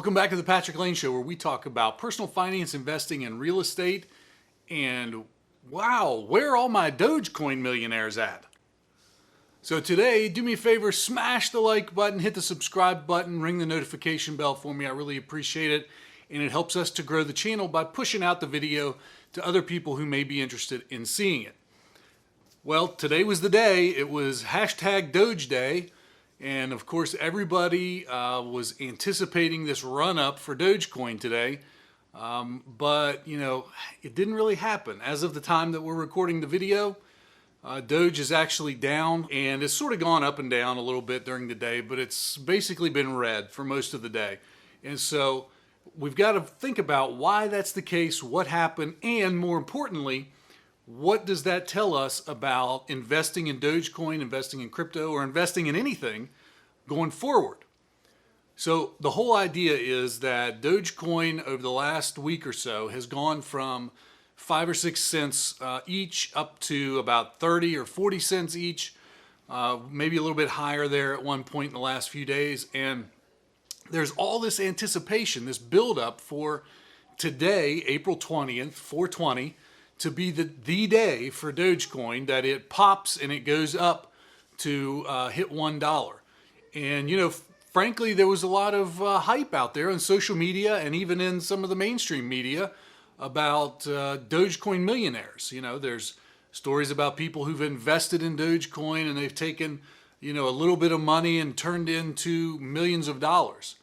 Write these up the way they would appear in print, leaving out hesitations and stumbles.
Welcome back to the Patrick Lane Show, where we talk about personal finance, investing, and real estate. And wow, where are all my Dogecoin millionaires at? So today, do me a favor, smash the like button, hit the subscribe button, ring the notification bell for me. I really appreciate it. And it helps us to grow the channel by pushing out the video to other people who may be interested in seeing it. Well, today was the day. It was hashtag Doge Day. And of course, everybody was anticipating this run-up for Dogecoin today. But, you know, it didn't really happen. As of the time that we're recording the video, Doge is actually down, and it's sort of gone up and down a little bit during the day, but it's basically been red for most of the day. And so we've got to think about why that's the case, what happened, and more importantly, what does that tell us about investing in Dogecoin, investing in crypto, or investing in anything going forward? So the whole idea is that Dogecoin over the last week or so has gone from 5 or 6 cents each up to about 30 or 40 cents each, maybe a little bit higher there at one point in the last few days. And there's all this anticipation, this buildup for today, April 20th, 420, to be the day for Dogecoin that it pops and it goes up to hit $1. And, you know, frankly, there was a lot of hype out there on social media and even in some of the mainstream media about Dogecoin millionaires. You know, there's stories about people who've invested in Dogecoin and they've taken, you know, a little bit of money and turned into millions of dollars.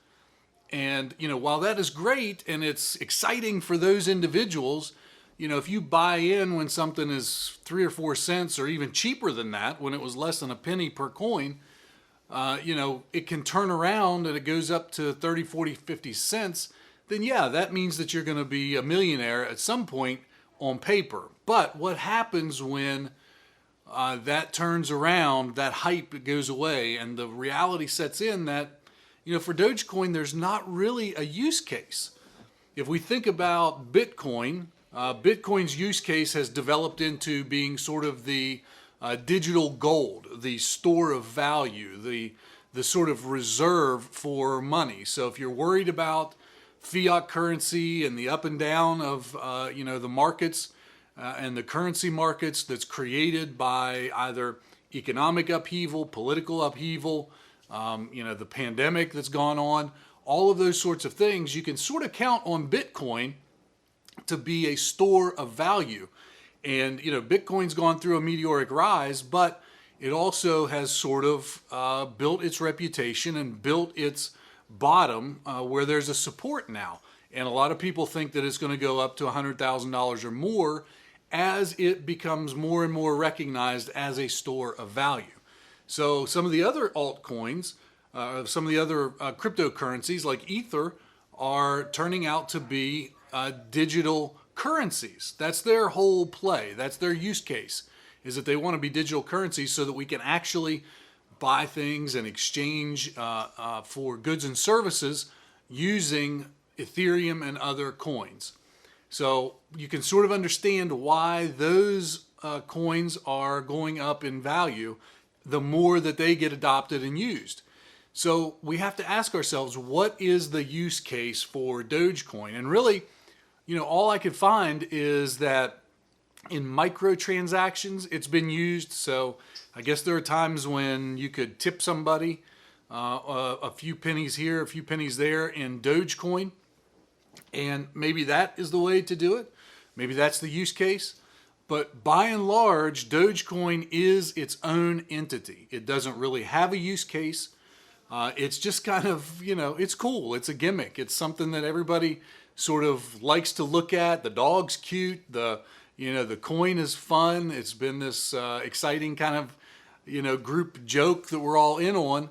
And, you know, while that is great and it's exciting for those individuals, you know, if you buy in when something is 3 or 4 cents or even cheaper than that, when it was less than a penny per coin, you know, it can turn around and it goes up to 30, 40, 50 cents, then yeah, that means that you're going to be a millionaire at some point on paper. But what happens when that turns around, that hype goes away, and the reality sets in that, you know, for Dogecoin, there's not really a use case. If we think about Bitcoin, Bitcoin's use case has developed into being sort of the digital gold, the store of value, the sort of reserve for money. So if you're worried about fiat currency and the up and down of you know, the markets and the currency markets that's created by either economic upheaval, political upheaval, you know, the pandemic that's gone on, all of those sorts of things, you can sort of count on Bitcoin to be a store of value. And, you know, Bitcoin's gone through a meteoric rise, but it also has sort of built its reputation and built its bottom where there's a support now. And a lot of people think that it's going to go up to $100,000 or more as it becomes more and more recognized as a store of value. So some of the other altcoins, some of the other cryptocurrencies like Ether are turning out to be digital currencies. That's their whole play. That's their use case, is that they want to be digital currencies so that we can actually buy things and exchange for goods and services using Ethereum and other coins. So you can sort of understand why those coins are going up in value the more that they get adopted and used. So we have to ask ourselves, what is the use case for Dogecoin? And really, you know, all I could find is that in microtransactions, it's been used. So I guess there are times when you could tip somebody a few pennies here, a few pennies there in Dogecoin. And maybe that is the way to do it. Maybe that's the use case. But by and large, Dogecoin is its own entity. It doesn't really have a use case. It's just kind of, you know, it's cool. It's a gimmick. It's something that everybody sort of likes to look at. The dog's cute. You know, the coin is fun. It's been this exciting kind of, you know, group joke that we're all in on.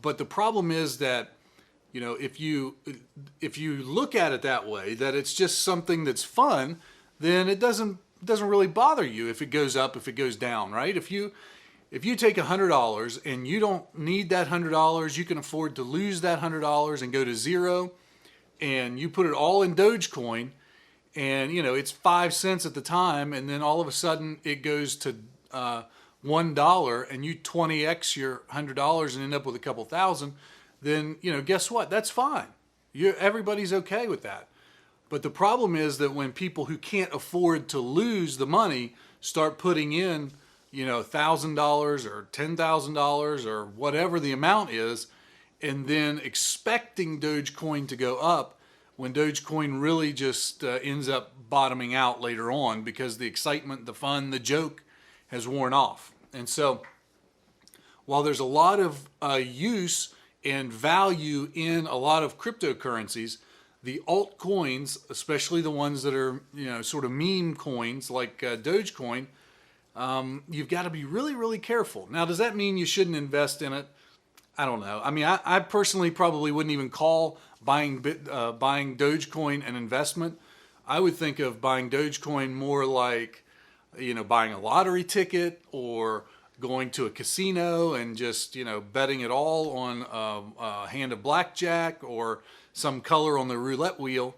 But the problem is that, you know, if you look at it that way, that it's just something that's fun, then it doesn't really bother you if it goes up, if it goes down, right? If you take $100 and you don't need that $100, you can afford to lose that $100 and go to zero, and you put it all in Dogecoin, and, you know, it's 5 cents at the time, and then all of a sudden it goes to $1 and you 20x your $100 and end up with a couple thousand, then, you know, guess what? That's fine. Everybody's okay with that. But the problem is that when people who can't afford to lose the money start putting in, $1,000 or $10,000 or whatever the amount is, and then expecting Dogecoin to go up, when Dogecoin really just ends up bottoming out later on because the excitement, the fun, the joke has worn off. And so while there's a lot of use and value in a lot of cryptocurrencies, the altcoins, especially the ones that are, sort of meme coins like Dogecoin, you've got to be really, really careful. Now, does that mean you shouldn't invest in it? I don't know. I mean, I personally probably wouldn't even call buying Dogecoin an investment. I would think of buying Dogecoin more like, buying a lottery ticket or going to a casino and just, betting it all on a hand of blackjack or some color on the roulette wheel.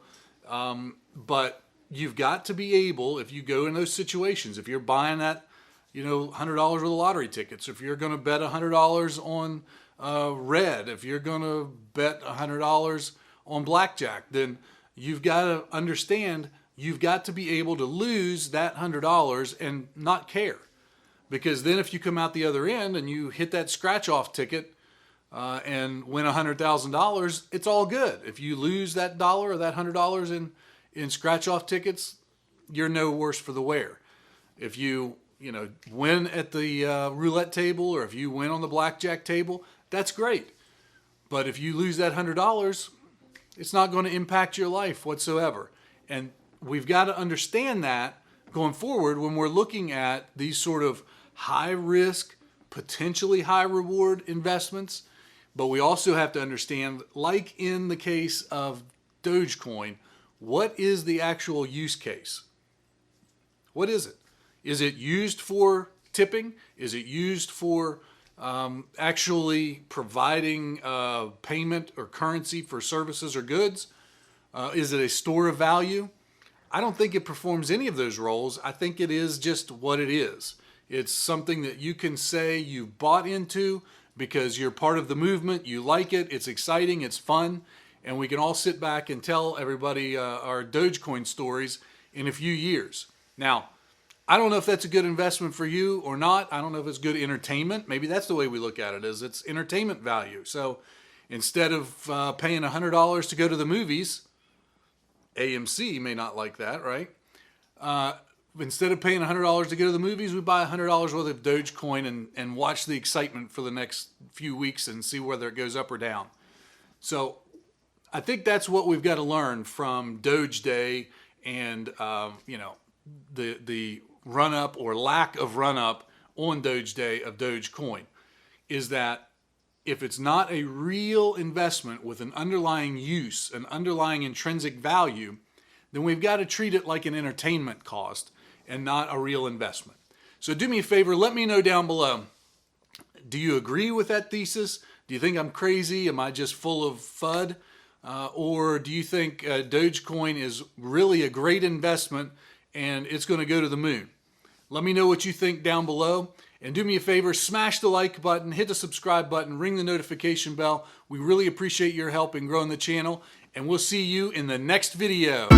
But you've got to be able, if you go in those situations, if you're buying that, $100 worth of lottery tickets, if you're going to bet $100 on red, if you're going to bet $100 on blackjack, then you've got to understand you've got to be able to lose that $100 and not care. Because then if you come out the other end and you hit that scratch-off ticket and win $100,000, it's all good. If you lose that dollar or that $100 in scratch-off tickets, you're no worse for the wear. If you win at the roulette table or if you win on the blackjack table, that's great. But if you lose that $100, it's not going to impact your life whatsoever. And we've got to understand that going forward when we're looking at these sort of high risk, potentially high reward investments. But we also have to understand, like in the case of Dogecoin, what is the actual use case? What is it? Is it used for tipping? Is it used for actually providing payment or currency for services or goods? Is it a store of value? I don't think it performs any of those roles. I think it is just what it is. It's something that you can say you bought into because you're part of the movement, you like it, it's exciting, it's fun, and we can all sit back and tell everybody our Dogecoin stories in a few years. Now, I don't know if that's a good investment for you or not. I don't know if it's good entertainment. Maybe that's the way we look at it, is it's entertainment value. So instead of paying $100 to go to the movies, AMC may not like that, right? Instead of paying $100 to go to the movies, we buy $100 worth of Dogecoin and watch the excitement for the next few weeks and see whether it goes up or down. So I think that's what we've got to learn from Doge Day and the run up or lack of run up on Doge Day of Dogecoin, is that if it's not a real investment with an underlying use, an underlying intrinsic value, then we've got to treat it like an entertainment cost and not a real investment. So do me a favor, let me know down below. Do you agree with that thesis? Do you think I'm crazy? Am I just full of FUD? Or do you think Dogecoin is really a great investment and it's going to go to the moon? Let me know what you think down below. And do me a favor, smash the like button, hit the subscribe button, ring the notification bell. We really appreciate your help in growing the channel. And we'll see you in the next video.